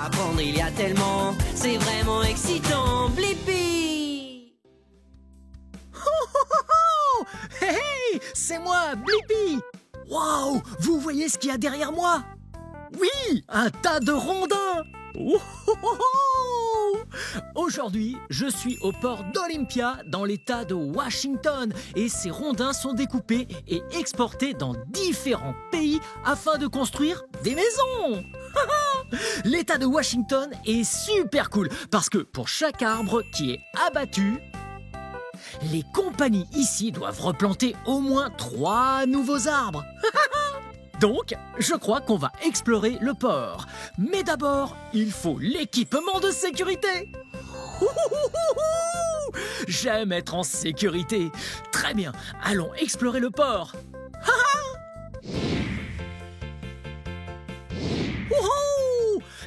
apprendre, il y a tellement. C'est vraiment excitant, Blippi. Hey, hey, c'est moi, Blippi. Waouh, vous voyez ce qu'il y a derrière moi? Oui, un tas de rondins. Oh, oh, oh, oh. Aujourd'hui, je suis au port d'Olympia dans l'État de Washington et ces rondins sont découpés et exportés dans différents pays afin de construire des maisons. L'État de Washington est super cool parce que pour chaque arbre qui est abattu, les compagnies ici doivent replanter au moins 3 nouveaux arbres. Donc, je crois qu'on va explorer le port. Mais d'abord, il faut l'équipement de sécurité. J'aime être en sécurité. Très bien, allons explorer le port.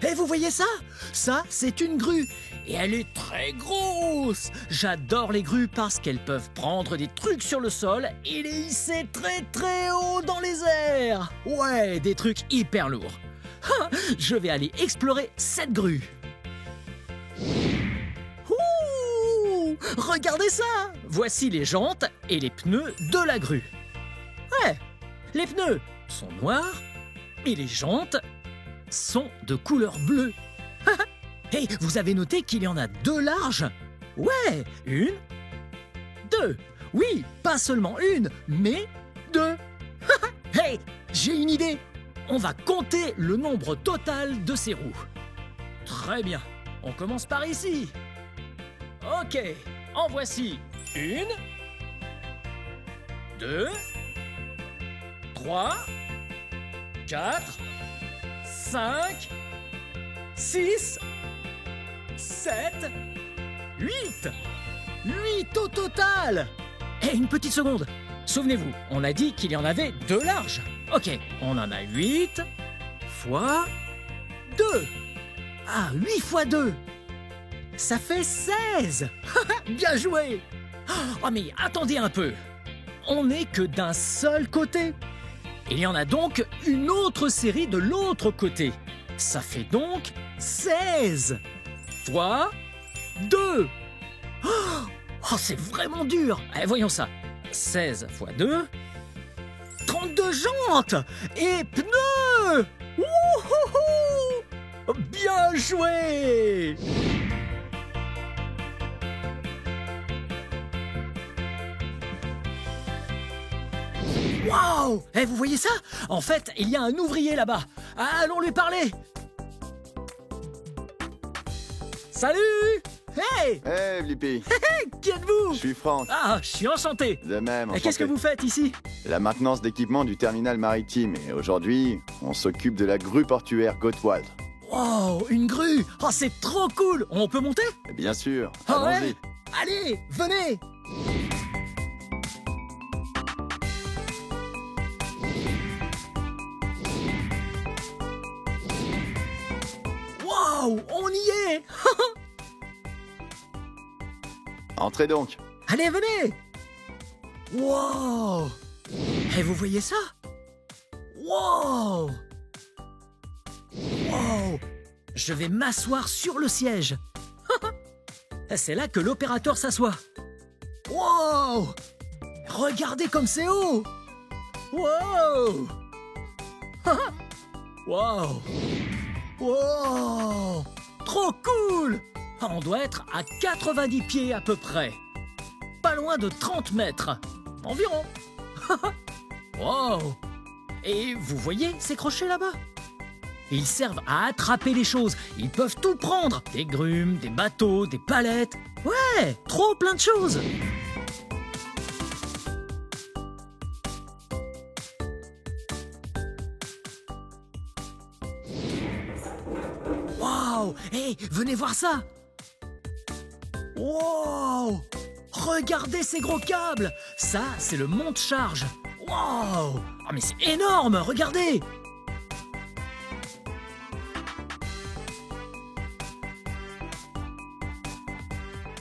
Et vous voyez ça? Ça, c'est une grue. Et elle est très grosse. J'adore les grues parce qu'elles peuvent prendre des trucs sur le sol et les hisser très très haut dans les airs. Ouais, des trucs hyper lourds. Je vais aller explorer cette grue. Ouh, regardez ça. Voici les jantes et les pneus de la grue. Ouais, les pneus sont noirs et les jantes sont de couleur bleue. Hey, vous avez noté qu'il y en a 2 larges? Ouais, 1, 2. Oui, pas seulement une, mais 2. Hey, j'ai une idée. On va compter le nombre total de ces roues. Très bien, on commence par ici. Ok, en voici 1, 2, 3, 4, 5, 6, 7, 8. 8 au total. Et une petite seconde. Souvenez-vous, on a dit qu'il y en avait 2 larges. Ok, on en a 8 fois 2. Ah, 8 fois 2. Ça fait 16. Bien joué. Oh, mais attendez un peu. On n'est que d'un seul côté. Il y en a donc une autre série de l'autre côté. Ça fait donc 16 fois 2. Oh, c'est vraiment dur. Voyons ça. 16 fois 2. 32 jantes et pneus. Wouhou! Bien joué. Waouh! Vous voyez ça? En fait, il y a un ouvrier là-bas. Allons lui parler. Salut! Hey! Hey, Blippi! Qui êtes-vous? Je suis Franck. Ah, je suis enchanté. De même, enchanté. Qu'est-ce que vous faites ici? La maintenance d'équipement du terminal maritime. Et aujourd'hui, on s'occupe de la grue portuaire Gottwald. Wow, une grue! Oh, c'est trop cool! On peut monter? Bien sûr, Ah ouais? allons-y. Allez, venez! Wow, on y est! Entrez donc. Allez, venez! Wow! Vous voyez ça? Wow! Wow! Je vais m'asseoir sur le siège. C'est là que l'opérateur s'assoit. Wow! Regardez comme c'est haut! Wow! Wow! Wow! Trop cool! On doit être à 90 pieds à peu près. Pas loin de 30 mètres. Environ. Wow! Et vous voyez ces crochets là-bas? Ils servent à attraper les choses. Ils peuvent tout prendre. Des grumes, des bateaux, des palettes. Ouais, trop plein de choses. Wow! Hey, venez voir ça! Wow! Regardez ces gros câbles! Ça, c'est le monte-charge. Wow! Oh, mais c'est énorme! Regardez!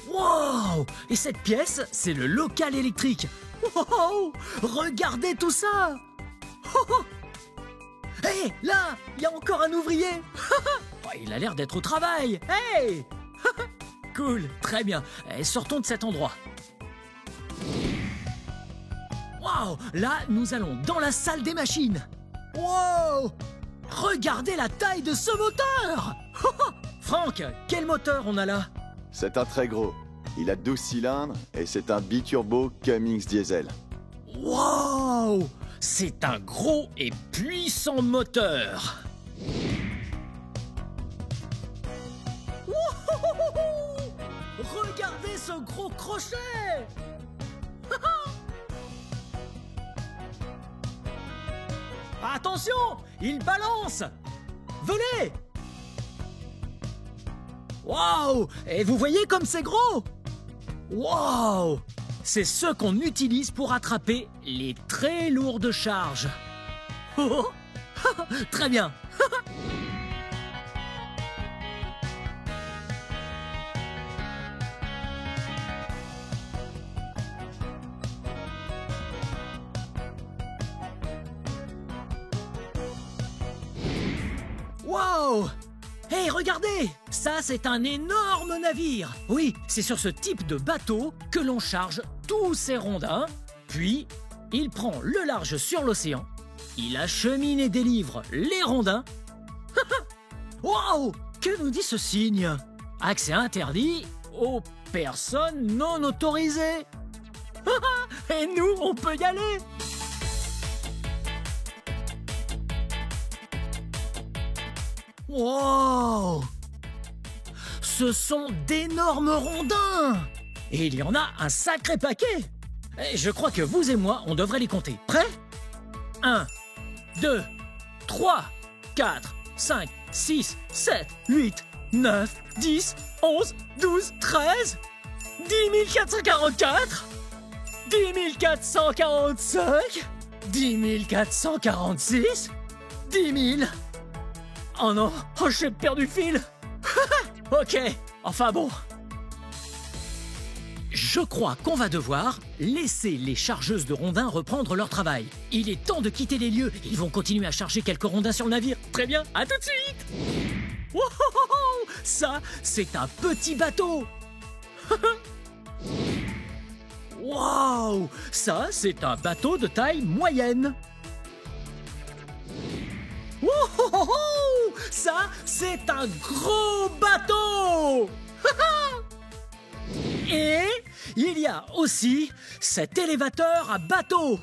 Wow! Et cette pièce, c'est le local électrique. Wow! Regardez tout ça! Hé, là, il y a encore un ouvrier. il a l'air d'être au travail. Hey! Cool, très bien. Sortons de cet endroit. Waouh, là, nous allons dans la salle des machines. Wow! Regardez la taille de ce moteur! Franck, quel moteur on a là? C'est un très gros. Il a 12 cylindres et c'est un biturbo Cummins diesel. Wow! C'est un gros et puissant moteur. Wouhouhouhou! Regardez ce gros crochet! Attention! Il balance! Venez! Waouh! Et vous voyez comme c'est gros! Waouh! C'est ce qu'on utilise pour attraper les très lourdes charges. Oh, oh. Très bien! Wow! Hey, regardez! Ça, c'est un énorme navire! Oui, c'est sur ce type de bateau que l'on charge tous ces rondins, puis il prend le large sur l'océan, il achemine et délivre les rondins. Wow! Que nous dit ce signe? Accès interdit aux personnes non autorisées. Et nous, on peut y aller! Wow! Ce sont d'énormes rondins! Et il y en a un sacré paquet! Et je crois que vous et moi, on devrait les compter. Prêts? 1, 2, 3, 4, 5, 6, 7, 8, 9, 10, 11, 12, 13, 10 444, 10 445, 10 446, 10 000... Oh non, oh, j'ai perdu le fil. Ok, enfin bon. Je crois qu'on va devoir laisser les chargeuses de rondins reprendre leur travail. Il est temps de quitter les lieux. Ils vont continuer à charger quelques rondins sur le navire. Très bien, à tout de suite. Wow, ça, c'est un petit bateau. Wow, ça, c'est un bateau de taille moyenne. Wow, ça, c'est un gros bateau. Et il y a aussi cet élévateur à bateau.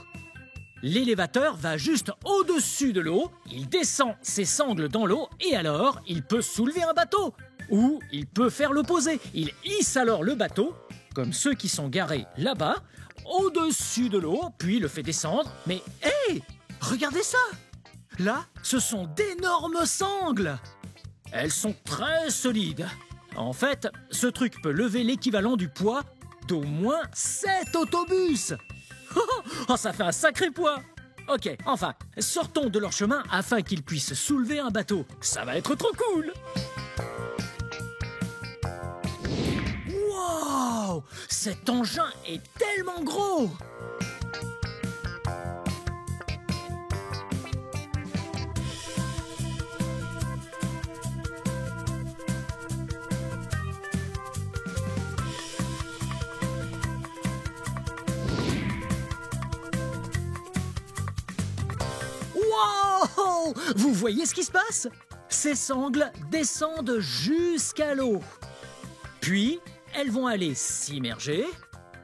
L'élévateur va juste au-dessus de l'eau, il descend ses sangles dans l'eau et alors il peut soulever un bateau. Ou il peut faire l'opposé, il hisse alors le bateau, comme ceux qui sont garés là-bas, au-dessus de l'eau, puis le fait descendre. Mais hé, regardez ça! Là, ce sont d'énormes sangles. Elles sont très solides. En fait, ce truc peut lever l'équivalent du poids d'au moins 7 autobus. Oh, ça fait un sacré poids. Ok, enfin, sortons de leur chemin afin qu'ils puissent soulever un bateau. Ça va être trop cool. Wow! Cet engin est tellement gros. Wow! Vous voyez ce qui se passe? Ces sangles descendent jusqu'à l'eau. Puis, elles vont aller s'immerger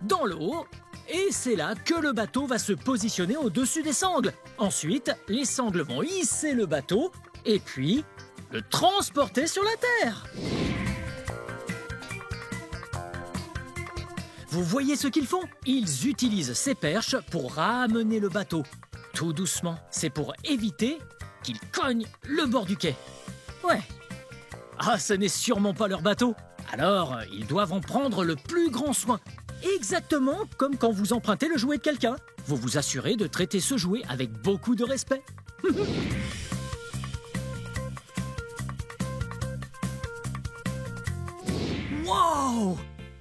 dans l'eau et c'est là que le bateau va se positionner au-dessus des sangles. Ensuite, les sangles vont hisser le bateau et puis le transporter sur la terre. Vous voyez ce qu'ils font? Ils utilisent ces perches pour ramener le bateau. Tout doucement, c'est pour éviter qu'ils cognent le bord du quai. Ouais. Ah, ce n'est sûrement pas leur bateau. Alors, ils doivent en prendre le plus grand soin. Exactement comme quand vous empruntez le jouet de quelqu'un. Vous vous assurez de traiter ce jouet avec beaucoup de respect. Wow!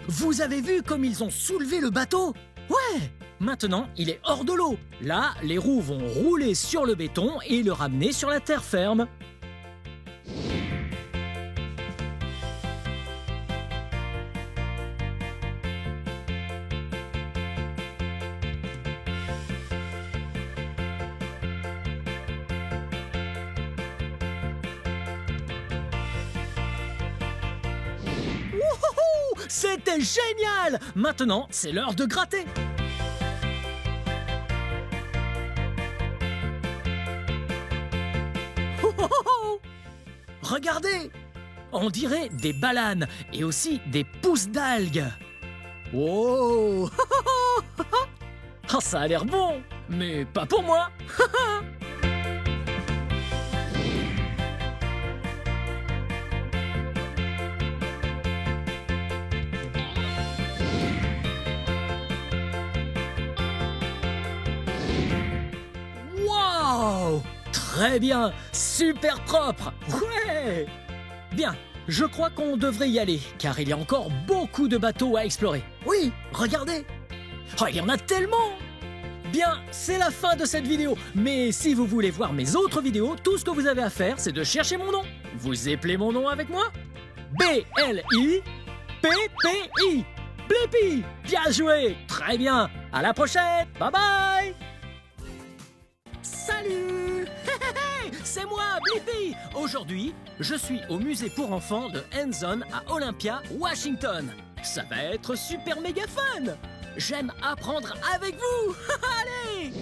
Vous avez vu comme ils ont soulevé le bateau? Ouais! Maintenant, il est hors de l'eau. Là, les roues vont rouler sur le béton et le ramener sur la terre ferme. C'était génial! Maintenant, c'est l'heure de gratter. Oh, oh, oh, oh! Regardez! On dirait des bananes et aussi des pousses d'algues. Wow! Oh, ça a l'air bon, mais pas pour moi. Wow! Très bien, super propre. Ouais! Bien, je crois qu'on devrait y aller, car il y a encore beaucoup de bateaux à explorer. Oui, regardez! Oh, il y en a tellement! Bien, c'est la fin de cette vidéo, mais si vous voulez voir mes autres vidéos, tout ce que vous avez à faire, c'est de chercher mon nom. Vous appelez mon nom avec moi? B-L-I-P-P-I. Blippi! Bien joué! Très bien! À la prochaine! Bye bye! Salut! C'est moi, Blippi! Aujourd'hui, je suis au musée pour enfants de Hands-On à Olympia, Washington. Ça va être super méga fun! J'aime apprendre avec vous! Allez!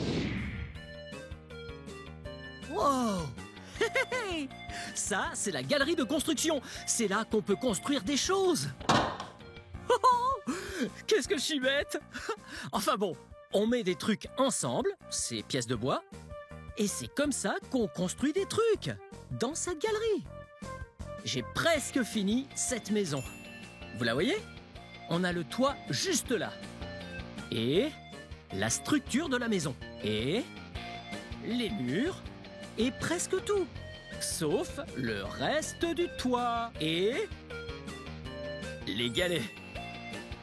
Wow! Ça, c'est la galerie de construction. C'est là qu'on peut construire des choses. Qu'est-ce que je suis bête! Enfin bon, on met des trucs ensemble, ces pièces de bois, et c'est comme ça qu'on construit des trucs dans cette galerie. J'ai presque fini cette maison. Vous la voyez? On a le toit juste là. Et la structure de la maison. Et les murs. Et presque tout. Sauf le reste du toit. Et les galets.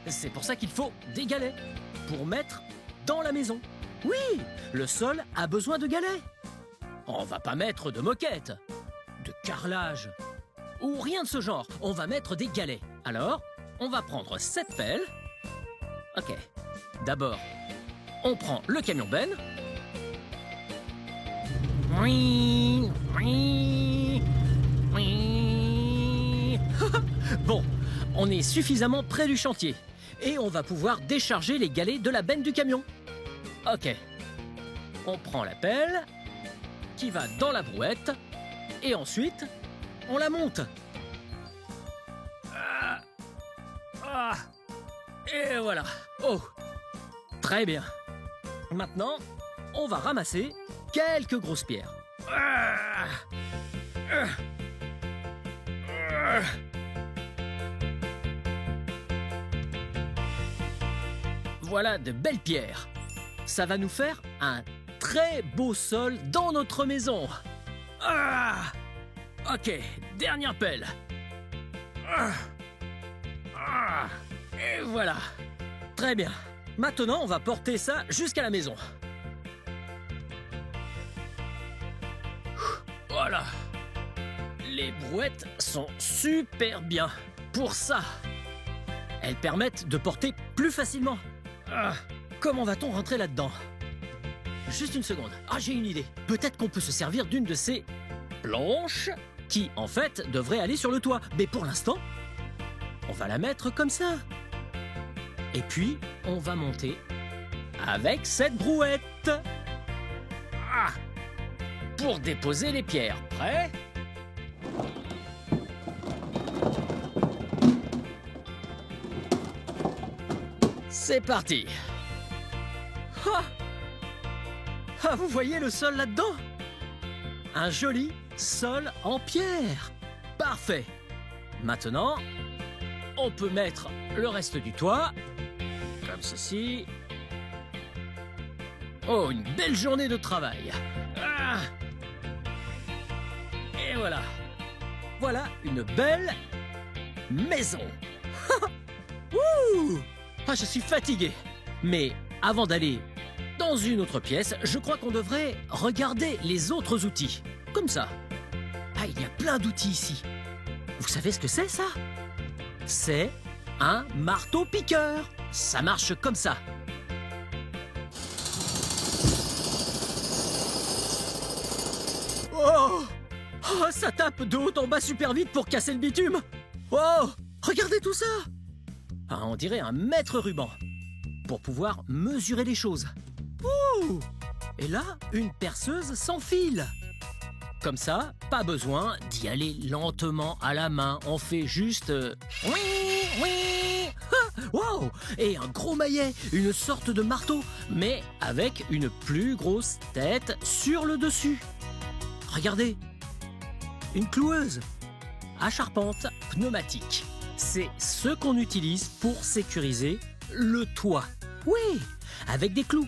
C'est pour ça qu'il faut des galets. Pour mettre dans la maison. Oui, le sol a besoin de galets. On va pas mettre de moquette, de carrelage, ou rien de ce genre. On va mettre des galets. Alors, on va prendre cette pelle. Ok. D'abord, on prend le camion Ben. Oui, oui, oui. Bon, on est suffisamment près du chantier. Et on va pouvoir décharger les galets de la benne du camion. Ok. On prend la pelle, qui va dans la brouette, et ensuite, on la monte. Et voilà. Oh, très bien. Maintenant, on va ramasser quelques grosses pierres. Voilà de belles pierres. Ça va nous faire un très beau sol dans notre maison. Ok, dernière pelle. Et voilà. Très bien. Maintenant, on va porter ça jusqu'à la maison. Voilà. Les brouettes sont super bien pour ça. Elles permettent de porter plus facilement. Comment va-t-on rentrer là-dedans? Juste une seconde. J'ai une idée. Peut-être qu'on peut se servir d'une de ces planches qui, en fait, devrait aller sur le toit. Mais pour l'instant, on va la mettre comme ça. Et puis, on va monter avec cette brouette. Pour déposer les pierres. Prêt? C'est parti. Vous voyez le sol là-dedans? Un joli sol en pierre. Parfait. Maintenant, on peut mettre le reste du toit, comme ceci. Oh, une belle journée de travail. Et voilà. Voilà une belle maison. Ouh! Je suis fatigué. Mais avant d'aller dans une autre pièce, je crois qu'on devrait regarder les autres outils. Comme ça. Il y a plein d'outils ici. Vous savez ce que c'est, ça? C'est un marteau-piqueur. Ça marche comme ça. Oh! Ça tape de haut en bas super vite pour casser le bitume. Oh! Regardez tout ça! on dirait un mètre ruban, pour pouvoir mesurer les choses. Ouh! Et là, une perceuse sans fil. Comme ça, pas besoin d'y aller lentement à la main. On fait juste... oui, oui. Ah, wow! Et un gros maillet, une sorte de marteau, mais avec une plus grosse tête sur le dessus. Regardez, une cloueuse à charpente pneumatique. C'est ce qu'on utilise pour sécuriser le toit. Oui, avec des clous.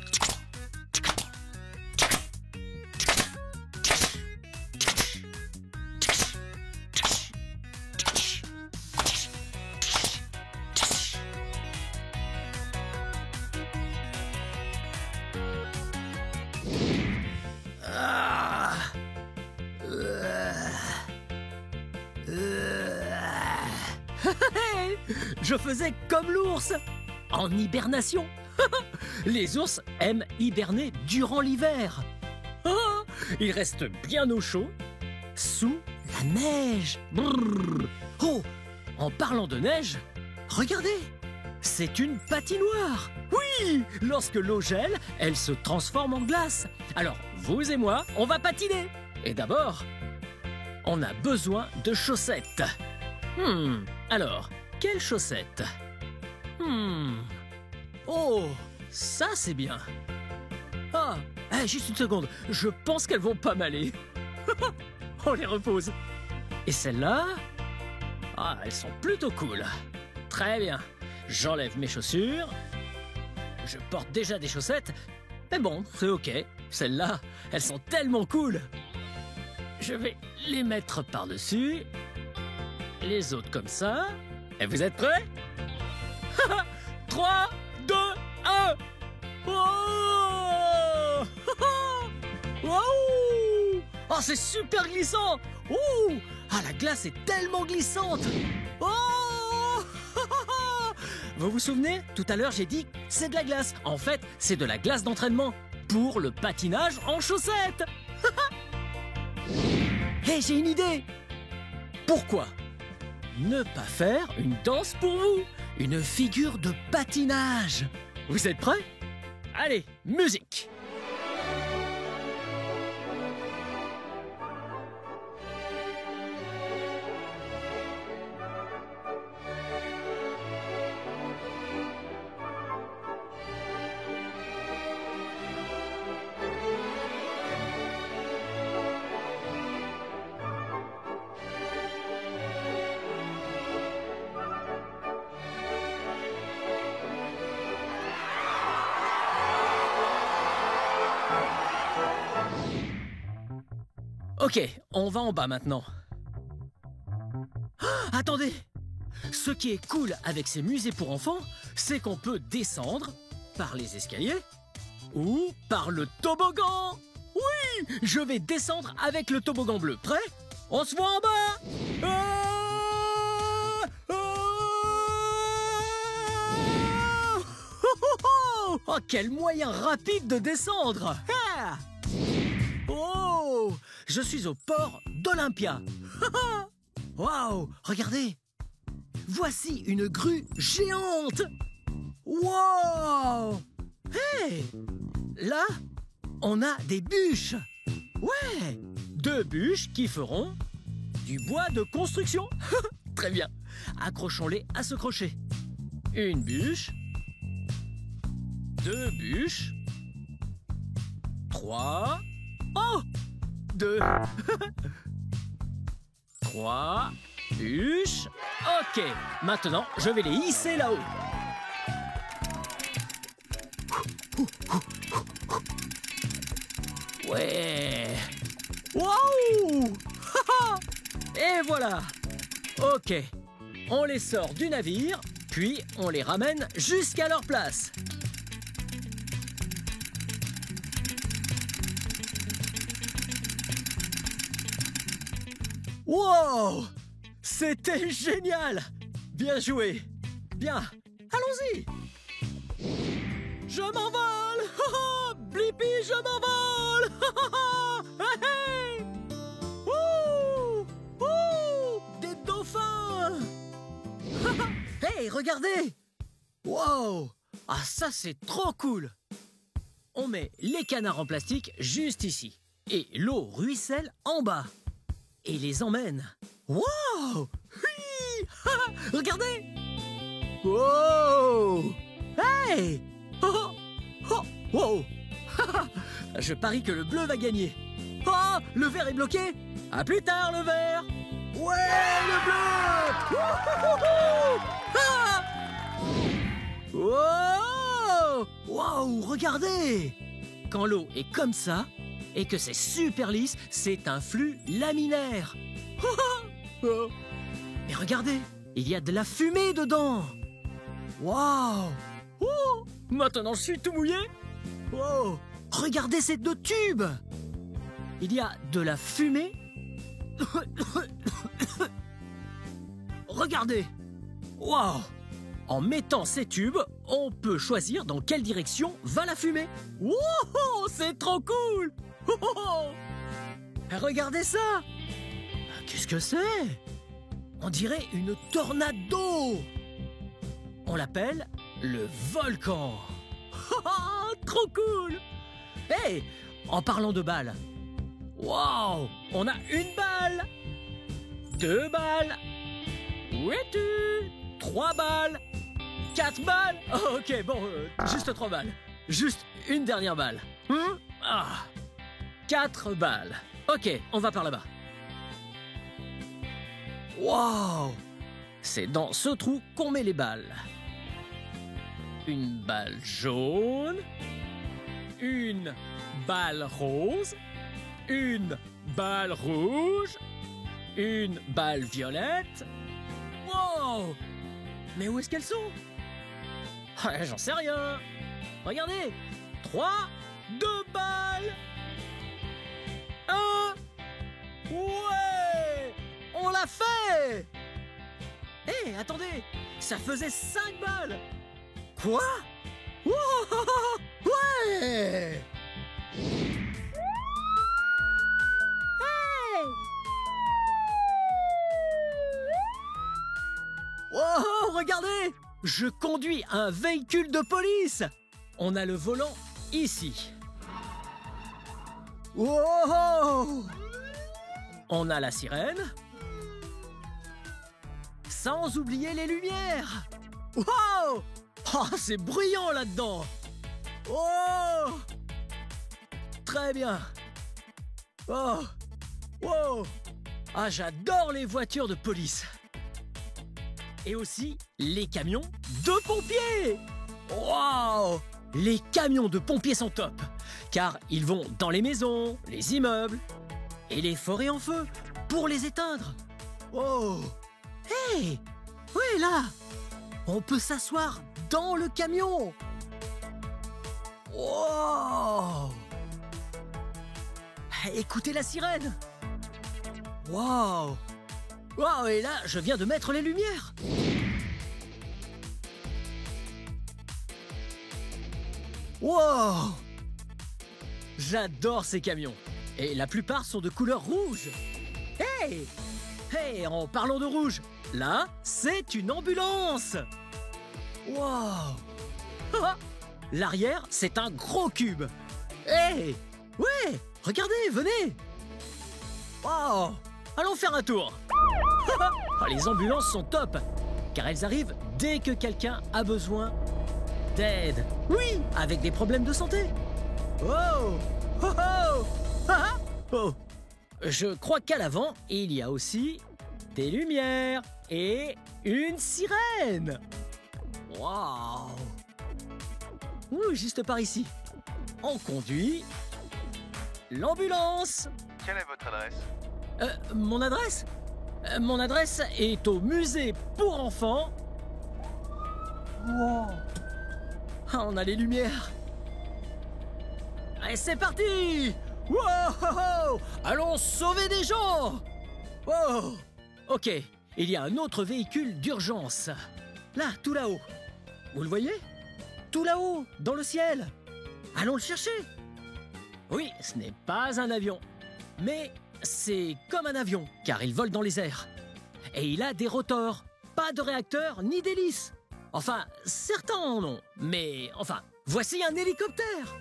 Je faisais comme l'ours, en hibernation. Les ours aiment hiberner durant l'hiver. Ils restent bien au chaud, sous la neige. Brrr. Oh, en parlant de neige, regardez, c'est une patinoire. Oui, lorsque l'eau gèle, elle se transforme en glace. Alors, vous et moi, on va patiner. Et d'abord, on a besoin de chaussettes. Alors, quelles chaussettes? Oh, ça c'est bien. Ah, juste une seconde, je pense qu'elles vont pas m'aller. On les repose. Et celles-là? Ah, elles sont plutôt cool. Très bien, j'enlève mes chaussures. Je porte déjà des chaussettes, mais bon, c'est ok. Celles-là, elles sont tellement cool. Je vais les mettre par-dessus. Les autres comme ça. Et vous êtes prêts? 3, 2, 1. Oh! Waouh! Oh, c'est super glissant! Ouh! Ah, la glace est tellement glissante! Oh! Vous vous souvenez? Tout à l'heure, j'ai dit c'est de la glace. En fait, c'est de la glace d'entraînement pour le patinage en chaussettes. Hé, j'ai une idée! Pourquoi ne pas faire une danse pour vous? Une figure de patinage. Vous êtes prêts? Allez, musique! Ok, on va en bas maintenant. Ah, attendez! Ce qui est cool avec ces musées pour enfants, c'est qu'on peut descendre par les escaliers ou par le toboggan. Oui, je vais descendre avec le toboggan bleu. Prêt? On se voit en bas. Oh, quel moyen rapide de descendre! Ah! Oh! Je suis au port d'Olympia. Waouh! Regardez! Voici une grue géante! Wow! Hey! Là, on a des bûches. Ouais! 2 bûches qui feront du bois de construction. Très bien. Accrochons-les à ce crochet. Une bûche. 2 bûches. 3. Oh! 2. 3 bûches. Ok. Maintenant, je vais les hisser là-haut. Ouais. Waouh! Et voilà. Ok. On les sort du navire, puis on les ramène jusqu'à leur place. Wow! C'était génial! Bien joué! Bien, allons-y! Je m'envole! Blippi, je m'envole! Hey! Ouh! Ouh! Des dauphins! Hey, regardez! Wow! Ah, ça, c'est trop cool! On met les canards en plastique juste ici. Et l'eau ruisselle en bas. Et les emmène. Wow! Oui! Regardez! Wow! Hey! Oh! Oh! Wow! Je parie que le bleu va gagner. Oh! Le vert est bloqué! À plus tard, le vert! Ouais, le bleu! Ah! Wow! Wow! Regardez! Quand l'eau est comme ça, et que c'est super lisse, c'est un flux laminaire. Mais regardez, il y a de la fumée dedans. Waouh! Oh, maintenant je suis tout mouillé. Oh, regardez ces deux tubes. Il y a de la fumée. Regardez. Waouh! En mettant ces tubes, on peut choisir dans quelle direction va la fumée. Wow! C'est trop cool! Oh, regardez ça! Qu'est-ce que c'est? On dirait une tornade d'eau! On l'appelle le volcan! Trop cool! Hey! En parlant de balles, waouh! On a une balle! 2 balles! Où es-tu? 3 balles! 4 balles! Oh, ok, bon, juste 3 balles. Juste une dernière balle. 4 balles. Ok, on va par là-bas. Wow! C'est dans ce trou qu'on met les balles. Une balle jaune. Une balle rose. Une balle rouge. Une balle violette. Wow! Mais où est-ce qu'elles sont? J'en sais rien. Regardez. 3, 2 balles. 1. Ouais! On l'a fait! Hé, attendez! Ça faisait 5 balles! Quoi? Wow! Ouais! Hey! Wow, regardez! Je conduis un véhicule de police! On a le volant ici. Wow! On a la sirène. Sans oublier les lumières. Wow! Oh, c'est bruyant là-dedans. Oh! Très bien. Oh! Wow! Ah, j'adore les voitures de police. Et aussi les camions de pompiers. Wow! Les camions de pompiers sont top. Car ils vont dans les maisons, les immeubles et les forêts en feu pour les éteindre. Oh! Hey! Oui, là! On peut s'asseoir dans le camion. Wow! Écoutez la sirène. Wow! Wow, et là, je viens de mettre les lumières. Wow! J'adore ces camions. Et la plupart sont de couleur rouge. Hey! Hey, en parlant de rouge, là, c'est une ambulance. Wow! L'arrière, c'est un gros cube. Hey! Ouais! Regardez, venez! Wow! Allons faire un tour. Les ambulances sont top, car elles arrivent dès que quelqu'un a besoin d'aide. Oui, avec des problèmes de santé. Oh! Oh! Oh! Ah! Oh! Je crois qu'à l'avant, il y a aussi des lumières et une sirène. Waouh! Ouh, juste par ici. On conduit l'ambulance. Quelle est votre adresse? Mon adresse? Mon adresse est au musée pour enfants. Wow. Ah, on a les lumières. Allez, c'est parti! Wow! Allons sauver des gens! Wow! Ok, il y a un autre véhicule d'urgence. Là, tout là-haut. Vous le voyez? Tout là-haut, dans le ciel. Allons le chercher. Oui, ce n'est pas un avion. Mais c'est comme un avion, car il vole dans les airs. Et il a des rotors. Pas de réacteur ni d'hélice. Enfin, certains en ont. Mais enfin, voici un hélicoptère.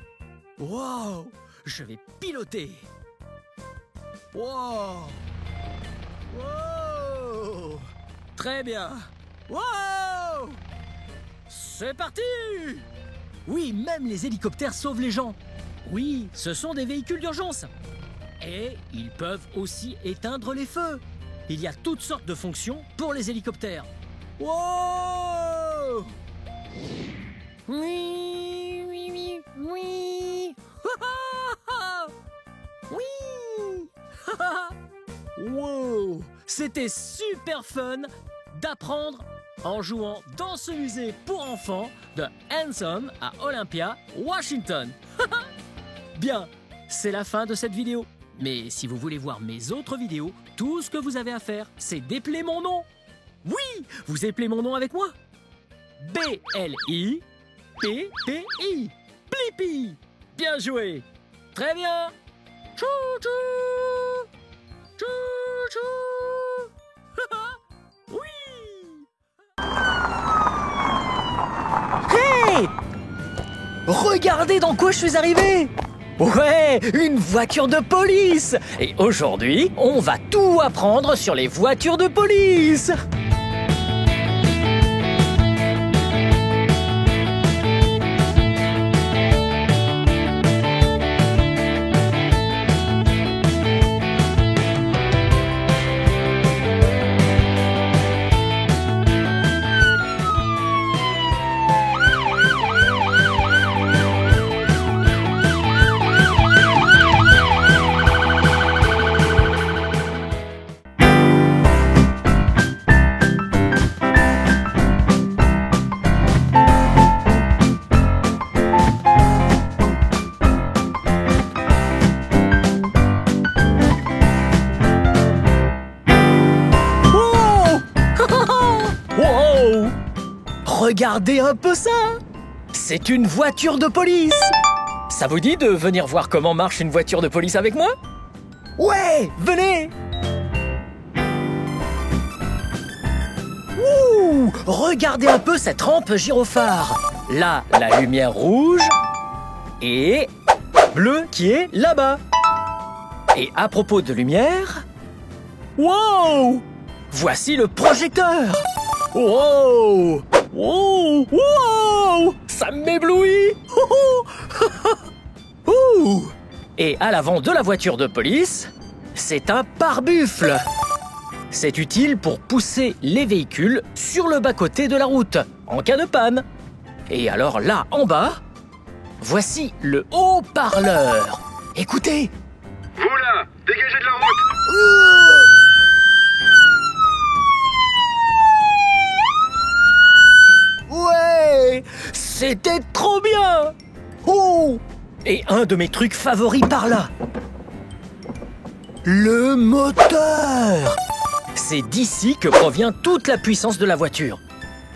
Wow, je vais piloter. Wow. Wow. Très bien. Wow. C'est parti. Oui, même les hélicoptères sauvent les gens. Oui, ce sont des véhicules d'urgence. Et ils peuvent aussi éteindre les feux. Il y a toutes sortes de fonctions pour les hélicoptères. Wow! Oui, oui, oui, oui. Oui. Wow! C'était super fun d'apprendre en jouant dans ce musée pour enfants de Hanson à Olympia, Washington. Bien, c'est la fin de cette vidéo. Mais si vous voulez voir mes autres vidéos, tout ce que vous avez à faire, c'est d'épeler mon nom. Oui, vous épelez mon nom avec moi. B-L-I-P-P-I. Blippi. Bien joué. Très bien. Tchou tchou. Tchou tchou. Oui. Hey! Regardez dans quoi je suis arrivé. Ouais, une voiture de police! Et aujourd'hui, on va tout apprendre sur les voitures de police! Regardez un peu ça! C'est une voiture de police! Ça vous dit de venir voir comment marche une voiture de police avec moi? Ouais, venez! Ouh! Regardez un peu cette rampe gyrophare! Là, la lumière rouge et bleue qui est là-bas. Et à propos de lumière... Wow! Voici le projecteur! Wow! Wow! Wow! Ça m'éblouit! Et à l'avant de la voiture de police, c'est un pare-buffle. C'est utile pour pousser les véhicules sur le bas-côté de la route, en cas de panne. Et alors là, en bas, voici le haut-parleur. Écoutez! Vous là, dégagez de la route! Ouais! C'était trop bien! Oh! Et un de mes trucs favoris par là. Le moteur! C'est d'ici que provient toute la puissance de la voiture.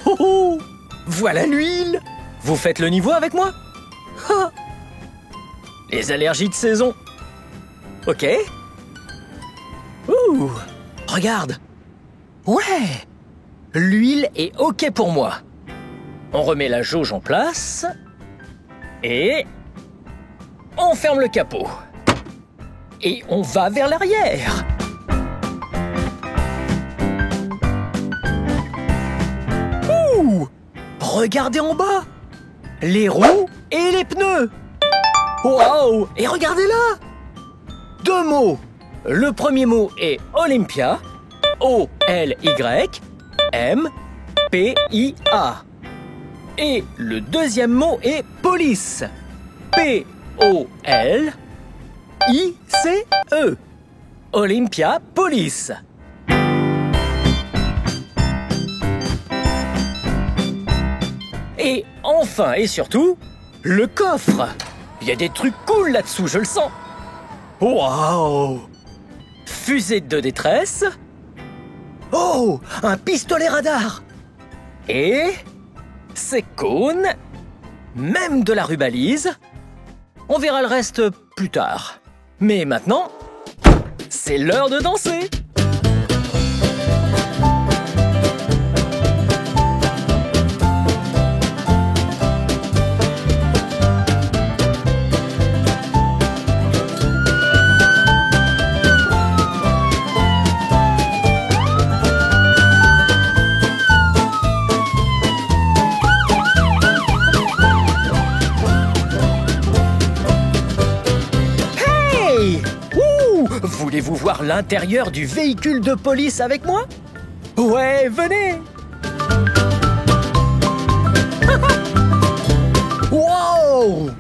Oh oh! Voilà l'huile! Vous faites le niveau avec moi? Ha! Les allergies de saison. Ok. Ouh! Regarde! Ouais! L'huile est ok pour moi. On remet la jauge en place et on ferme le capot. Et on va vers l'arrière. Ouh! Regardez en bas. Les roues et les pneus. Waouh! Et regardez là. 2 mots. Le premier mot est Olympia. O-L-Y-M-P-I-A. Et le deuxième mot est police. P-O-L-I-C-E. Olympia Police. Et enfin et surtout, le coffre. Il y a des trucs cool là-dessous, je le sens. Waouh! Fusée de détresse. Oh! Un pistolet radar. Et... c'est cône, même de la rubalise. On verra le reste plus tard. Mais maintenant, c'est l'heure de danser. voir l'intérieur du véhicule de police avec moi? Ouais, venez! Wow!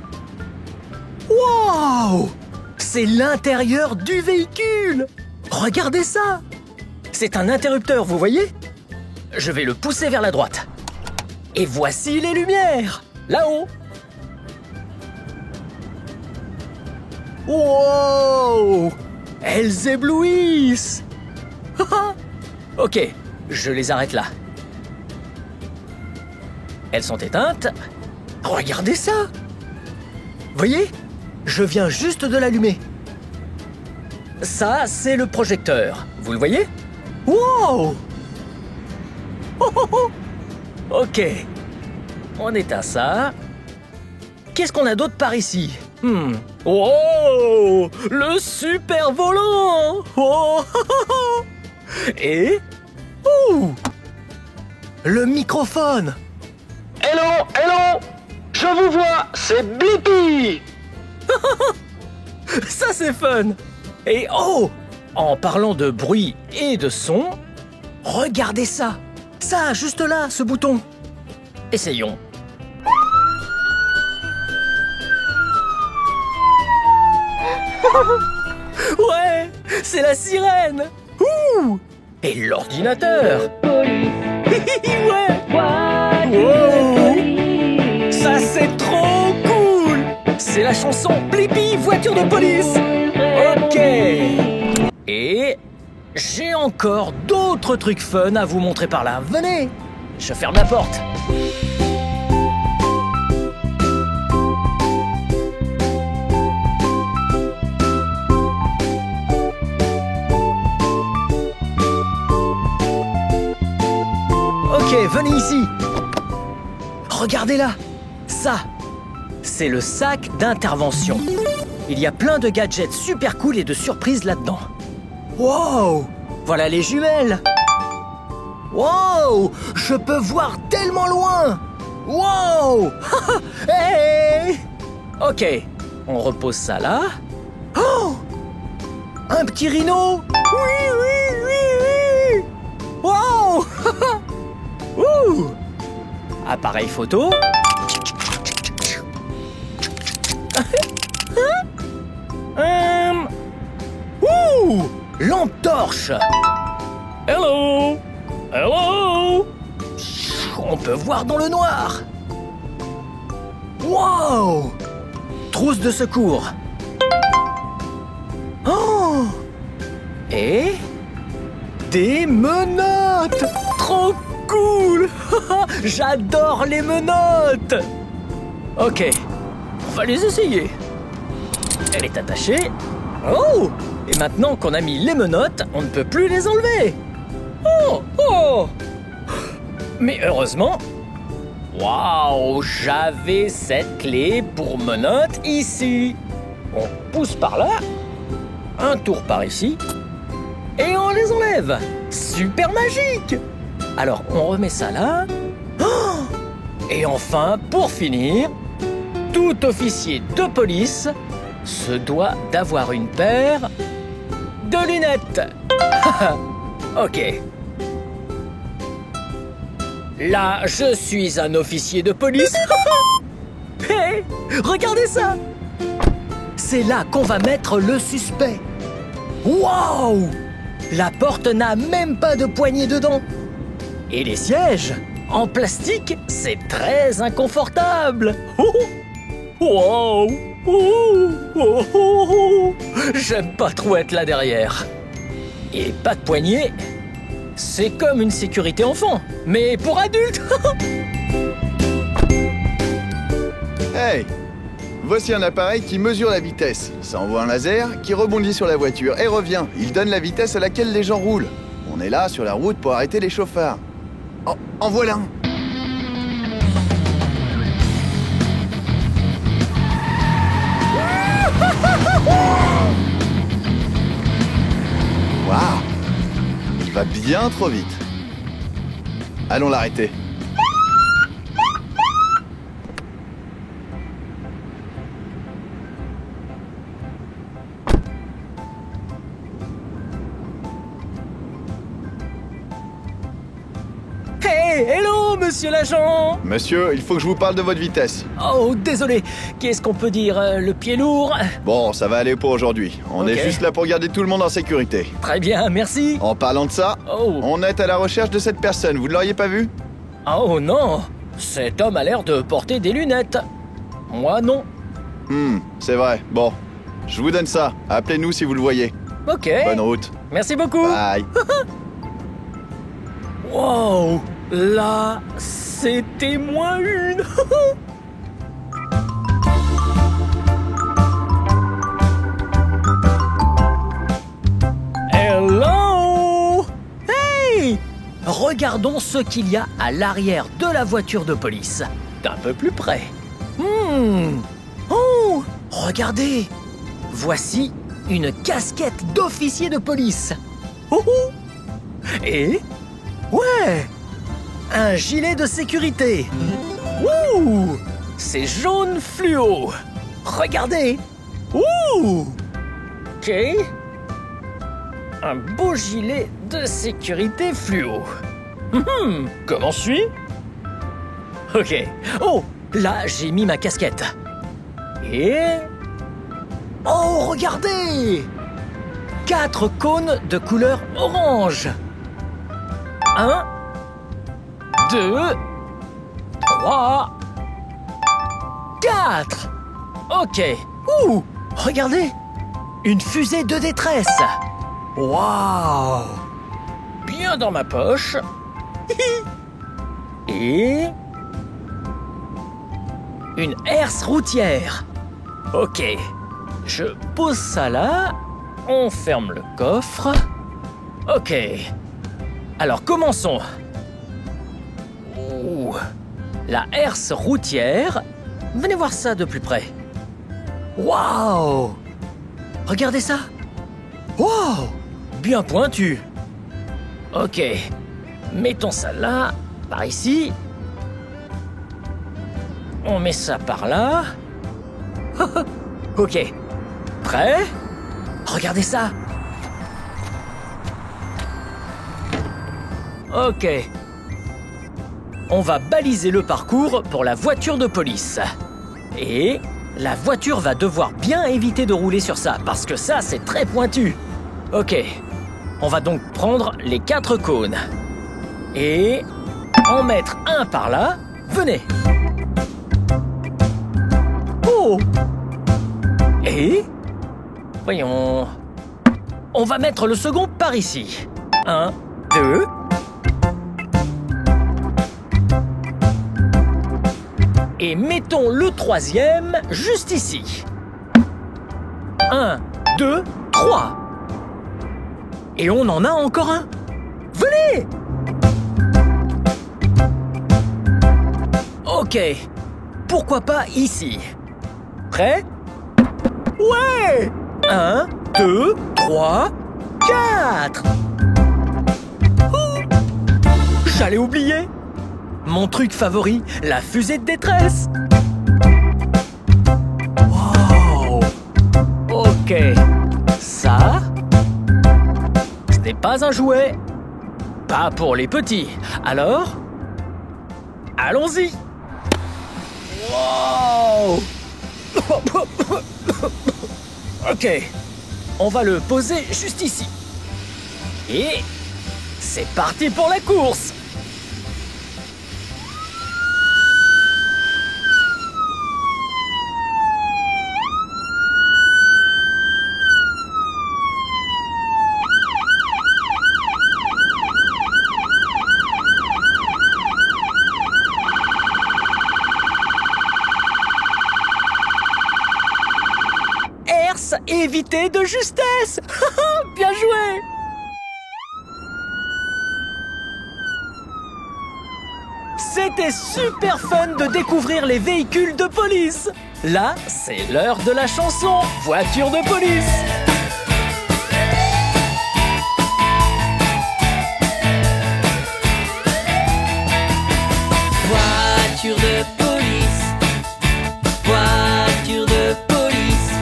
Wow! C'est l'intérieur du véhicule! Regardez ça! C'est un interrupteur, vous voyez? Je vais le pousser vers la droite. Et voici les lumières! Là-haut! Wow! Elles éblouissent! Ok, je les arrête là. Elles sont éteintes. Regardez ça! Voyez? Je viens juste de l'allumer. Ça, c'est le projecteur. Vous le voyez? Wow! Ok. On éteint ça. Qu'est-ce qu'on a d'autre par ici? Oh! Le super volant! Oh! Et... Ouh! Le microphone! Hello, hello! Je vous vois, c'est Blippi! Ça, c'est fun! Et oh! En parlant de bruit et de son, regardez ça! Ça, juste là, ce bouton! Essayons. Ouais! C'est la sirène! Ouh! Et l'ordinateur! Ouais! Wow! Ça, c'est trop cool! C'est la chanson Blippi, voiture de police! Ok! Et j'ai encore d'autres trucs fun à vous montrer par là. Venez! Je ferme la porte. Ok, venez ici. Regardez là. Ça, c'est le sac d'intervention. Il y a plein de gadgets super cool et de surprises là-dedans. Wow! Voilà les jumelles. Wow! Je peux voir tellement loin. Wow! Hey! Ok, on repose ça là. Oh! Un petit rhino. Oui, oui, oui, oui. Wow! Ouh! Appareil photo. Ouh! Lampe torche. Hello! Hello! On peut voir dans le noir. Wow! Trousse de secours. Oh! Et des menottes. Trop cool! J'adore les menottes! Ok, on va les essayer. Elle est attachée. Oh! Et maintenant qu'on a mis les menottes, on ne peut plus les enlever. Oh! Oh! Mais heureusement... Waouh! J'avais cette clé pour menottes ici. On pousse par là. Un tour par ici. Et on les enlève. Super magique! Alors, on remet ça là. Oh! Et enfin, pour finir, tout officier de police se doit d'avoir une paire de lunettes. Ok. Là, je suis un officier de police. Hé, regardez ça! C'est là qu'on va mettre le suspect. Waouh! La porte n'a même pas de poignée dedans. Et les sièges, en plastique, c'est très inconfortable. Wow! J'aime pas trop être là derrière. Et pas de poignée, c'est comme une sécurité enfant, mais pour adultes. Hey! Voici un appareil qui mesure la vitesse. Ça envoie un laser qui rebondit sur la voiture et revient. Il donne la vitesse à laquelle les gens roulent. On est là sur la route pour arrêter les chauffards. Oh, en voilà un! Waouh! Il va bien trop vite. Allons l'arrêter. Hello, monsieur l'agent! Monsieur, il faut que je vous parle de votre vitesse. Oh, désolé. Qu'est-ce qu'on peut dire? Le pied lourd? Bon, ça va aller pour aujourd'hui. On Ok. est juste là pour garder tout le monde en sécurité. Très bien, merci. En parlant de ça, Oh. on est à la recherche de cette personne. Vous ne l'auriez pas vu? Oh non! Cet homme a l'air de porter des lunettes. Moi, non. C'est vrai. Bon, je vous donne ça. Appelez-nous si vous le voyez. Ok. Bonne route. Merci beaucoup. Bye. Wow! Là, c'était moins une. Hello! Hey! Regardons ce qu'il y a à l'arrière de la voiture de police. D'un peu plus près. Oh! Regardez! Voici une casquette d'officier de police. Oh, oh. Et... ouais! Un gilet de sécurité. Ouh! C'est jaune fluo. Regardez! Ouh! Ok. Un beau gilet de sécurité fluo. Comment suis? Ok. Oh! Là, j'ai mis ma casquette. Et... oh, regardez! 4 cônes de couleur orange. 1, 2, 3, 4. Ok. Ouh! Regardez! Une fusée de détresse. Waouh! Bien dans ma poche. Et... une herse routière. Ok. Je pose ça là. On ferme le coffre. Ok. Alors commençons. Ouh. La herse routière. Venez voir ça de plus près. Waouh! Regardez ça. Waouh! Bien pointu. Ok. Mettons ça là, par ici. On met ça par là. Ok. Prêt? Regardez ça. Ok. On va baliser le parcours pour la voiture de police. Et la voiture va devoir bien éviter de rouler sur ça, parce que ça, c'est très pointu. Ok. On va donc prendre les 4 cônes. Et en mettre un par là. Venez. Oh! Et... voyons... on va mettre le second par ici. 1, 2... et mettons le troisième juste ici. 1, 2, 3. Et on en a encore un. Venez! Ok. Pourquoi pas ici? Prêt? Ouais! 1, 2, 3, 4. J'allais oublier. Mon truc favori, la fusée de détresse. Wow. Ok. Ça, ce n'est pas un jouet. Pas pour les petits. Alors, allons-y. Wow. Ok. On va le poser juste ici. Et c'est parti pour la course. Éviter de justesse. Bien joué. C'était super fun de découvrir les véhicules de police. Là, c'est l'heure de la chanson Voiture de police. Voiture de police. Voiture de police.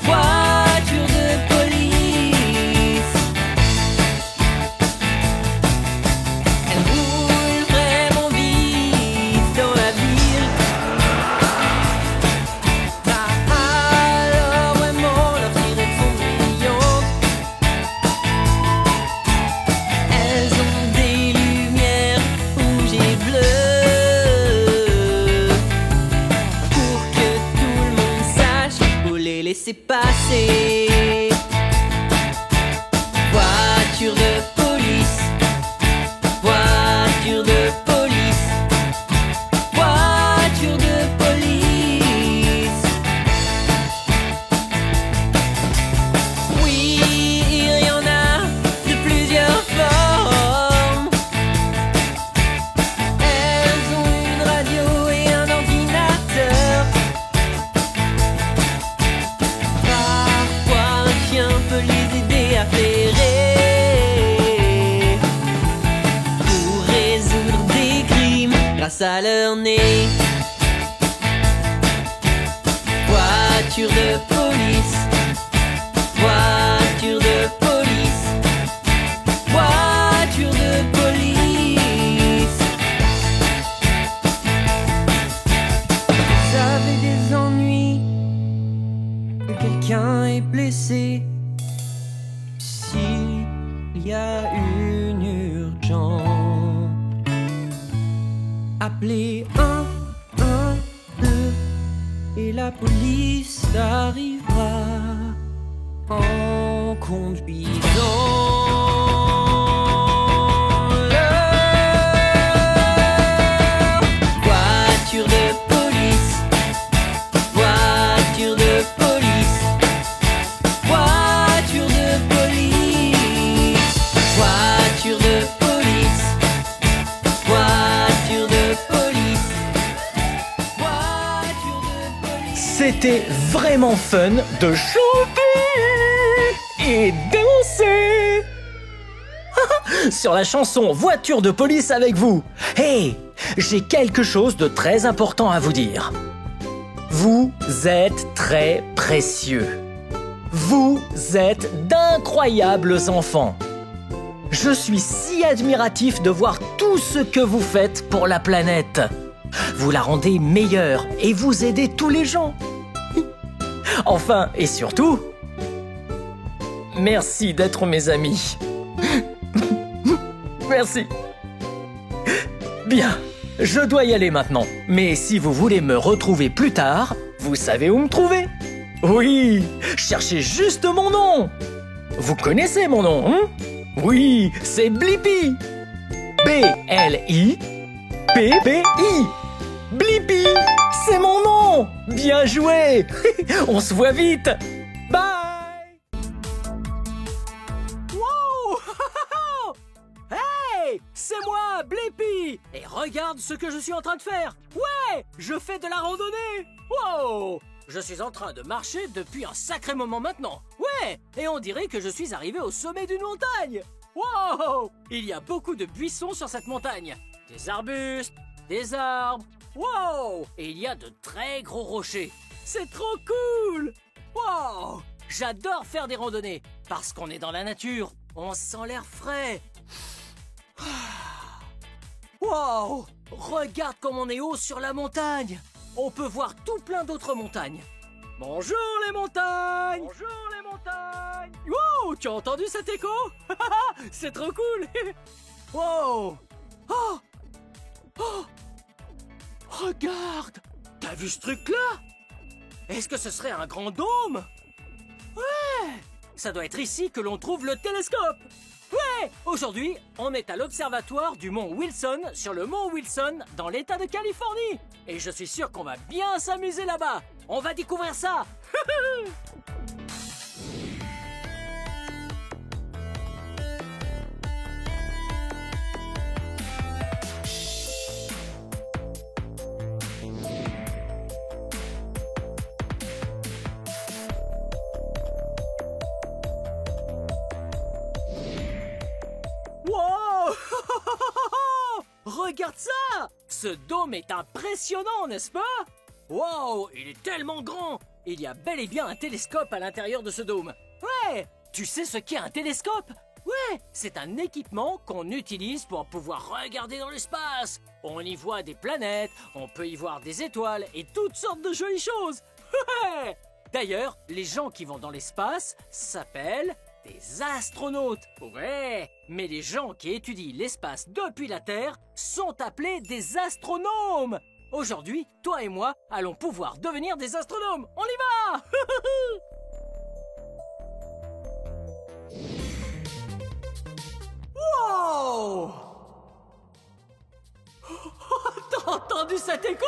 Voiture de police. Elle roule grâce à leur nez. Voiture de police, voiture de police, voiture de police. Vous avez des ennuis, que quelqu'un est blessé, s'il y a une urgence, appelez 112 et la police arrivera en conduisant. Leur voiture de police, voiture de police, voiture de police, voiture de police, voiture de police, voiture de police. C'était vraiment fun de chanter et danser sur la chanson Voiture de police avec vous. Hey, j'ai quelque chose de très important à vous dire. Vous êtes très précieux. Vous êtes d'incroyables enfants. Je suis si admiratif de voir tout ce que vous faites pour la planète. Vous la rendez meilleure et vous aidez tous les gens. Enfin, et surtout, merci d'être mes amis. Merci. Bien, je dois y aller maintenant. Mais si vous voulez me retrouver plus tard, vous savez où me trouver. Oui, cherchez juste mon nom. Vous connaissez mon nom, hein? Oui, c'est Blippi. B-L-I-P-P-I. Blippi, c'est mon nom. Bien joué. On se voit vite. Bye. Wow. Hey, c'est moi, Blippi. Et regarde ce que je suis en train de faire. Ouais, je fais de la randonnée. Wow. Je suis en train de marcher depuis un sacré moment maintenant. Ouais, et on dirait que je suis arrivé au sommet d'une montagne. Wow. Il y a beaucoup de buissons sur cette montagne. Des arbustes, des arbres. Wow. Et il y a de très gros rochers. C'est trop cool. Wow. J'adore faire des randonnées parce qu'on est dans la nature. On sent l'air frais. Wow. Regarde comme on est haut sur la montagne. On peut voir tout plein d'autres montagnes. Bonjour les montagnes. Bonjour les montagnes. Wow, tu as entendu cet écho? C'est trop cool. Wow. Oh. Oh. Regarde. T'as vu ce truc-là? Est-ce que ce serait un grand dôme? Ouais. Ça doit être ici que l'on trouve le télescope. Ouais. Aujourd'hui, on est à l'observatoire du mont Wilson, sur le mont Wilson, dans l'État de Californie. Et je suis sûr qu'on va bien s'amuser là-bas. On va découvrir ça. Wow. Regarde ça. Ce dôme est impressionnant, n'est-ce pas? Wow, il est tellement grand. Il y a bel et bien un télescope à l'intérieur de ce dôme. Ouais. Tu sais ce qu'est un télescope? Ouais, c'est un équipement qu'on utilise pour pouvoir regarder dans l'espace. On y voit des planètes, on peut y voir des étoiles et toutes sortes de jolies choses. Ouais. D'ailleurs, les gens qui vont dans l'espace s'appellent des astronautes. Ouais. Mais les gens qui étudient l'espace depuis la Terre sont appelés des astronomes. Aujourd'hui, toi et moi allons pouvoir devenir des astronomes. On y va. Wow. T'as entendu cet écho?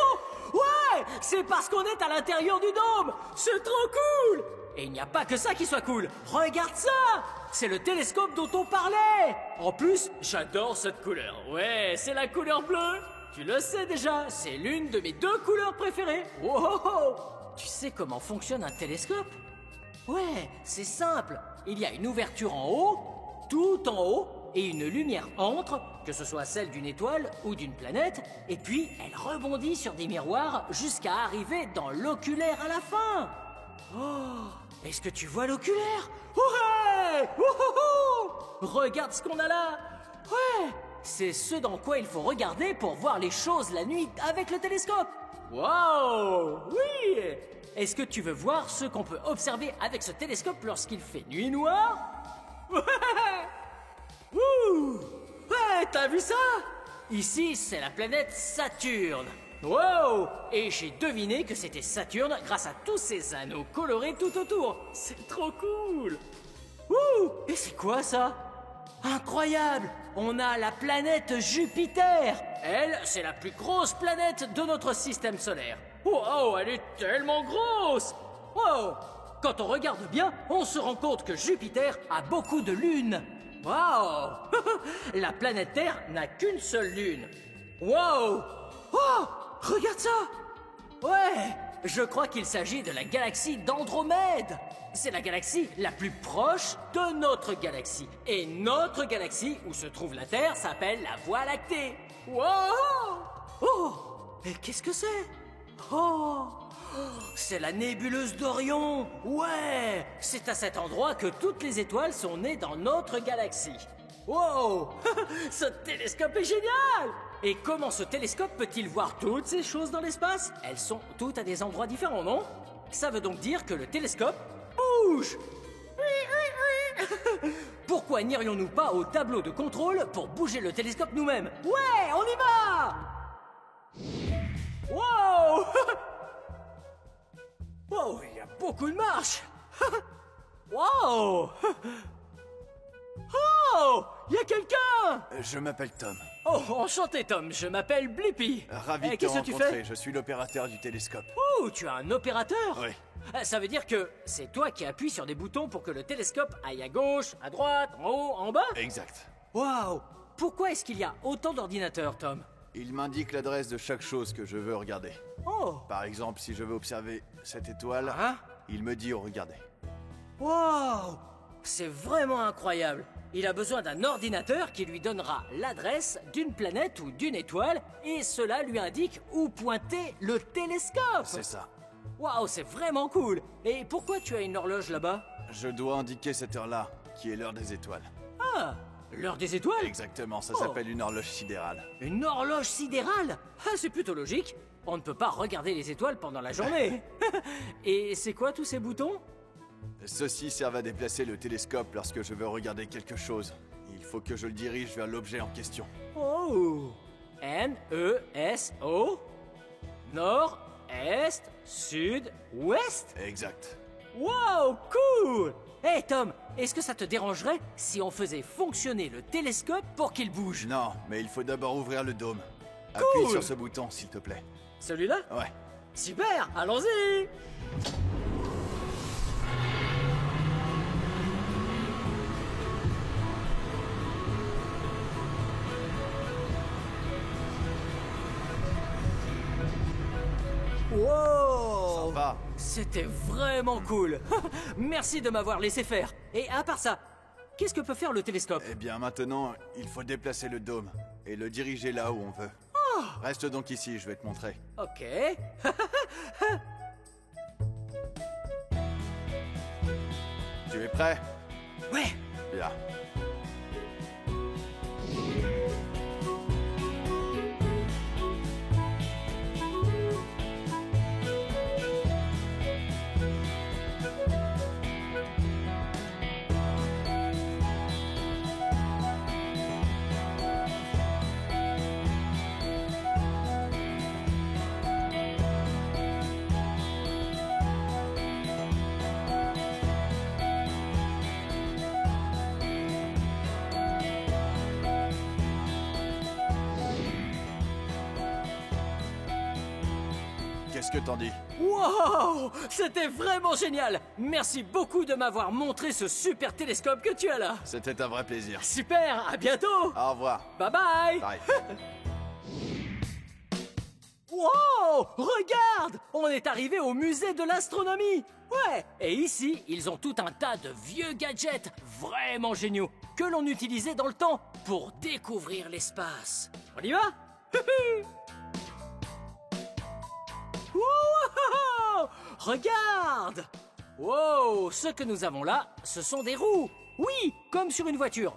Ouais, c'est parce qu'on est à l'intérieur du dôme. C'est trop cool. Et il n'y a pas que ça qui soit cool. Regarde ça. C'est le télescope dont on parlait. En plus, j'adore cette couleur. Ouais, c'est la couleur bleue. Tu le sais déjà, c'est l'une de mes 2 couleurs préférées. Wow. Tu sais comment fonctionne un télescope? Ouais, c'est simple. Il y a une ouverture en haut, tout en haut, et une lumière entre, que ce soit celle d'une étoile ou d'une planète, et puis elle rebondit sur des miroirs jusqu'à arriver dans l'oculaire à la fin. Oh, est-ce que tu vois l'oculaire? Ouais! Wouhouhou! Regarde ce qu'on a là. Ouais, c'est ce dans quoi il faut regarder pour voir les choses la nuit avec le télescope. Wow! Oui! Est-ce que tu veux voir ce qu'on peut observer avec ce télescope lorsqu'il fait nuit noire? Ouais! Ouh! Ouais, t'as vu ça? Ici, c'est la planète Saturne. Wow! Et j'ai deviné que c'était Saturne grâce à tous ces anneaux colorés tout autour. C'est trop cool! Ouh! Et c'est quoi ça? Incroyable! On a la planète Jupiter! Elle, c'est la plus grosse planète de notre système solaire. Wow, elle est tellement grosse! Wow! Quand on regarde bien, on se rend compte que Jupiter a beaucoup de lunes. Wow! La planète Terre n'a qu'une seule lune. Wow! Oh! Regarde ça! Ouais! Je crois qu'il s'agit de la galaxie d'Andromède. C'est la galaxie la plus proche de notre galaxie. Et notre galaxie, où se trouve la Terre, s'appelle la Voie lactée. Wow! Oh! Et qu'est-ce que c'est? Oh! C'est la nébuleuse d'Orion. Ouais! C'est à cet endroit que toutes les étoiles sont nées dans notre galaxie. Wow! Ce télescope est génial! Et comment ce télescope peut-il voir toutes ces choses dans l'espace? Elles sont toutes à des endroits différents, non? Ça veut donc dire que le télescope bouge! Pourquoi n'irions-nous pas au tableau de contrôle pour bouger le télescope nous-mêmes? Ouais, on y va! Wow! Wow, il y a beaucoup de marches! Wow! Oh! Il y a quelqu'un! Je m'appelle Tom. Oh, enchanté Tom, je m'appelle Blippi. Ravi de te Qu'est-ce que tu rencontrer, fais? je suis l'opérateur du télescope. Oh, tu as un opérateur? Oui. Ça veut dire que c'est toi qui appuies sur des boutons pour que le télescope aille à gauche, à droite, en haut, en bas? Exact. Waouh! Pourquoi est-ce qu'il y a autant d'ordinateurs, Tom? Il m'indique l'adresse de chaque chose que je veux regarder. Oh! Par exemple, si je veux observer cette étoile, Hein? il me dit où regarder. Waouh! C'est vraiment incroyable. Il a besoin d'un ordinateur qui lui donnera l'adresse d'une planète ou d'une étoile et cela lui indique où pointer le télescope. C'est ça. Waouh, c'est vraiment cool. Et pourquoi tu as une horloge là-bas? Je dois indiquer cette heure-là, qui est l'heure des étoiles. Ah, l'heure des étoiles? Exactement, ça Oh. s'appelle une horloge sidérale. Une horloge sidérale? Ah, c'est plutôt logique. On ne peut pas regarder les étoiles pendant la journée. Et c'est quoi tous ces boutons? Ceux-ci servent à déplacer le télescope lorsque je veux regarder quelque chose. Il faut que je le dirige vers l'objet en question. Oh! N-E-S-O? Nord, Est, Sud, Ouest? Exact. Wow, cool! Hey Tom, est-ce que ça te dérangerait si on faisait fonctionner le télescope pour qu'il bouge? Non, mais il faut d'abord ouvrir le dôme. Cool. Appuie sur ce bouton, s'il te plaît. Celui-là? Ouais. Super, allons-y! Wow! Sympa. C'était vraiment cool. Merci de m'avoir laissé faire. Et à part ça, qu'est-ce que peut faire le télescope? Eh bien, maintenant, il faut déplacer le dôme et le diriger là où on veut. Reste donc ici, je vais te montrer. Ok. Tu es prêt? Ouais. Bien. Qu'est-ce que t'en dis? Wow! C'était vraiment génial! Merci beaucoup de m'avoir montré ce super télescope que tu as là! C'était un vrai plaisir. Super! À bientôt! Au revoir. Bye bye! Bye. Wow! Regarde! On est arrivé au musée de l'astronomie! Ouais! Et ici, ils ont tout un tas de vieux gadgets vraiment géniaux que l'on utilisait dans le temps pour découvrir l'espace. On y va? Wow! Regarde! Wow! Ce que nous avons là, ce sont des roues! Oui! Comme sur une voiture!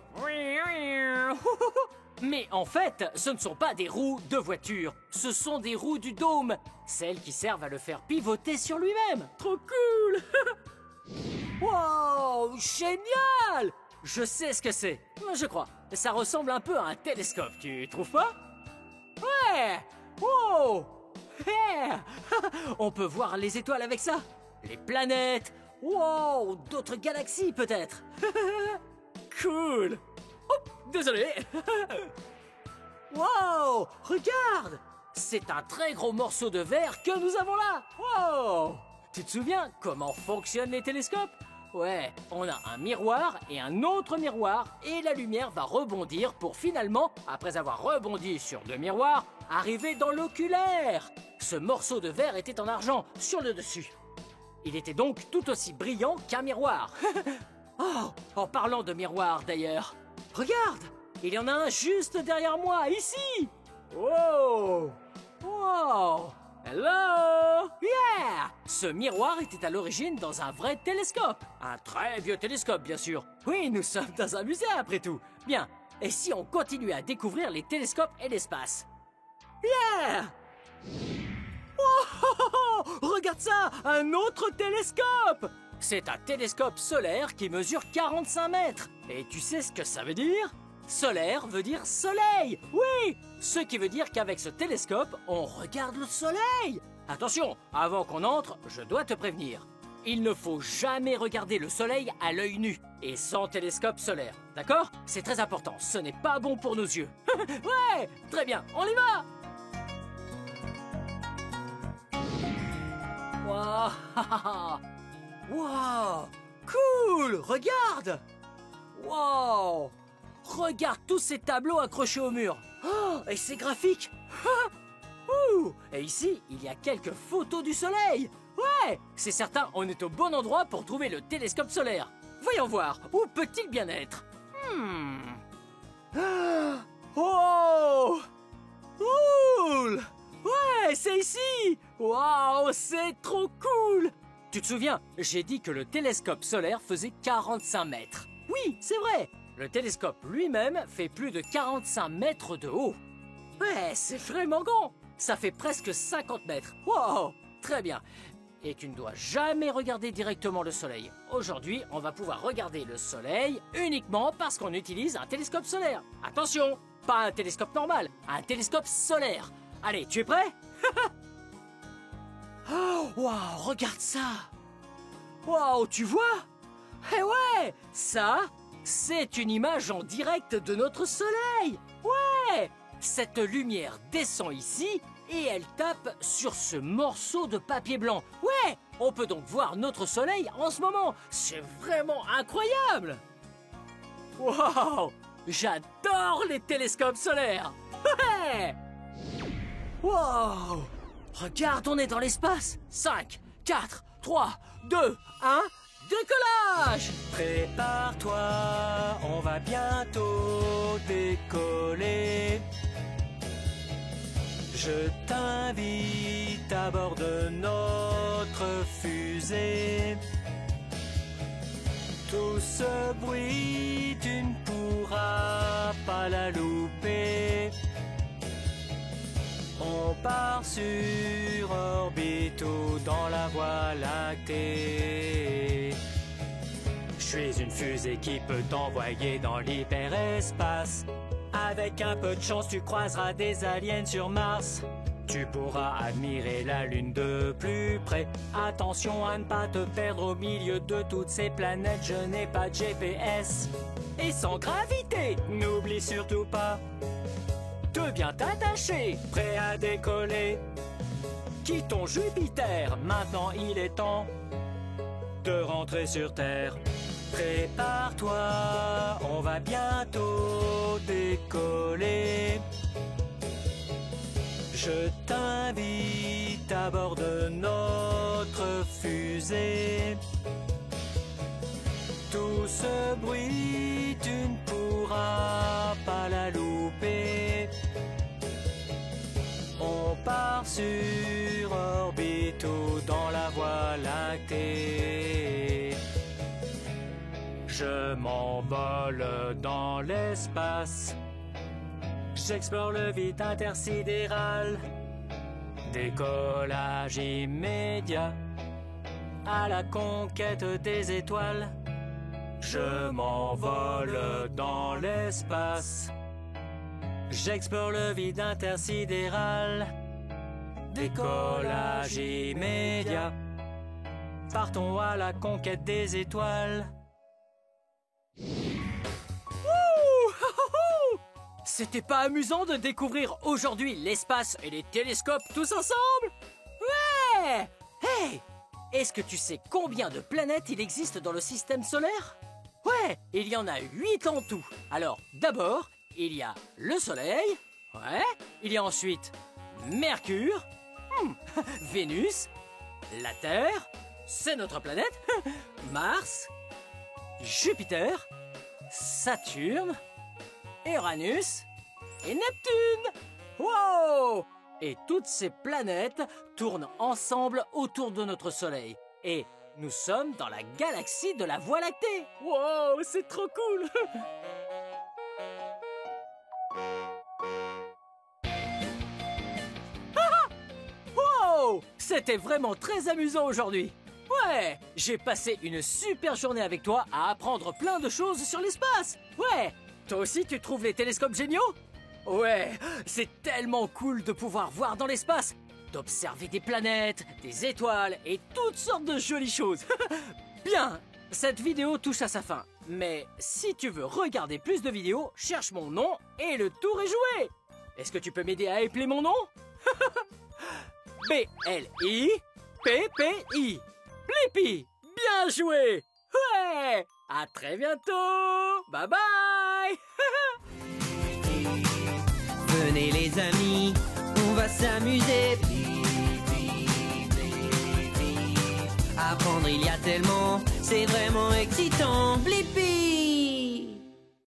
Mais en fait, ce ne sont pas des roues de voiture. Ce sont des roues du dôme. Celles qui servent à le faire pivoter sur lui-même. Trop cool! Wow! Génial! Je sais ce que c'est. Je crois. Ça ressemble un peu à un télescope, tu trouves pas? Ouais! Wow! Yeah! On peut voir les étoiles avec ça. Les planètes. Wow! D'autres galaxies peut-être. Cool! Oh, désolé. Wow! Regarde! C'est un très gros morceau de verre que nous avons là. Wow! Tu te souviens comment fonctionnent les télescopes? Ouais, on a un miroir et un autre miroir et la lumière va rebondir pour finalement, après avoir rebondi sur deux miroirs, arriver dans l'oculaire. Ce morceau de verre était en argent sur le dessus. Il était donc tout aussi brillant qu'un miroir. Oh, en parlant de miroir d'ailleurs, regarde, il y en a un juste derrière moi, ici. Wow! Wow! Hello! Yeah! Ce miroir était à l'origine dans un vrai télescope. Un très vieux télescope, bien sûr. Oui, nous sommes dans un musée après tout. Bien. Et si on continuait à découvrir les télescopes et l'espace? Yeah! Oh! Regarde ça! Un autre télescope! C'est un télescope solaire qui mesure 45 mètres. Et tu sais ce que ça veut dire? Solaire veut dire soleil. Oui! Ce qui veut dire qu'avec ce télescope, on regarde le soleil. Attention, avant qu'on entre, je dois te prévenir. Il ne faut jamais regarder le soleil à l'œil nu et sans télescope solaire. D'accord? C'est très important, ce n'est pas bon pour nos yeux. Ouais! Très bien, on y va! Wow! Wow! Cool! Regarde! Wow! Regarde tous ces tableaux accrochés au mur. Oh, et c'est graphique. Et ici, il y a quelques photos du soleil. Ouais, c'est certain, on est au bon endroit pour trouver le télescope solaire. Voyons voir, où peut-il bien être? Oh! Cool! Ouais, c'est ici. Waouh, c'est trop cool. Tu te souviens, j'ai dit que le télescope solaire faisait 45 mètres. Oui, c'est vrai. Le télescope lui-même fait plus de 45 mètres de haut. Ouais, c'est vraiment grand. Ça fait presque 50 mètres. Wow, très bien. Et tu ne dois jamais regarder directement le soleil. Aujourd'hui, on va pouvoir regarder le soleil uniquement parce qu'on utilise un télescope solaire. Attention, pas un télescope normal, un télescope solaire. Allez, tu es prêt? Oh, wow, regarde ça. Wow, tu vois? Eh ouais, ça... c'est une image en direct de notre soleil. Ouais! Cette lumière descend ici et elle tape sur ce morceau de papier blanc. Ouais! On peut donc voir notre soleil en ce moment. C'est vraiment incroyable! Wow! J'adore les télescopes solaires! Ouais! Wow! Regarde, on est dans l'espace. 5, 4, 3, 2, 1... décollage! Prépare-toi, on va bientôt décoller. Je t'invite à bord de notre fusée. Tout ce bruit, tu ne pourras pas la louper. On part sur orbite ou dans la Voie lactée. Je suis une fusée qui peut t'envoyer dans l'hyperespace. Avec un peu de chance, tu croiseras des aliens sur Mars. Tu pourras admirer la Lune de plus près. Attention à ne pas te perdre au milieu de toutes ces planètes. Je n'ai pas de GPS. Et sans gravité, n'oublie surtout pas de bien t'attacher, prêt à décoller. Quittons Jupiter, maintenant il est temps de rentrer sur Terre. Prépare-toi, on va bientôt décoller. Je t'invite à bord de notre fusée. Tout ce bruit, tu ne pourras pas la louper. On part sur orbite ou dans la Voie lactée. Je m'envole dans l'espace. J'explore le vide intersidéral. Décollage immédiat à la conquête des étoiles. Je m'envole dans l'espace. J'explore le vide intersidéral. Décollage immédiat. Partons à la conquête des étoiles. C'était pas amusant de découvrir aujourd'hui l'espace et les télescopes tous ensemble? Ouais! Hey! Est-ce que tu sais combien de planètes il existe dans le système solaire? Ouais, il y en a 8 en tout. Alors, d'abord, il y a le Soleil. Ouais. Il y a ensuite Mercure. Vénus. La Terre. C'est notre planète. Mars. Jupiter. Saturne. Uranus. Et Neptune. Wow! Et toutes ces planètes tournent ensemble autour de notre Soleil. Et nous sommes dans la galaxie de la Voie lactée. Wow, c'est trop cool! Wow! C'était vraiment très amusant aujourd'hui. Ouais, j'ai passé une super journée avec toi à apprendre plein de choses sur l'espace. Ouais, toi aussi tu trouves les télescopes géniaux? Ouais, c'est tellement cool de pouvoir voir dans l'espace, d'observer des planètes, des étoiles et toutes sortes de jolies choses. Bien, cette vidéo touche à sa fin. Mais si tu veux regarder plus de vidéos, cherche mon nom et le tour est joué. Est-ce que tu peux m'aider à épeler mon nom? B-L-I-P-P-I. Blippi. Bien joué. Ouais. À très bientôt. Bye bye. Venez les amis, on va s'amuser. Apprendre il y a tellement, c'est vraiment excitant. Blippi.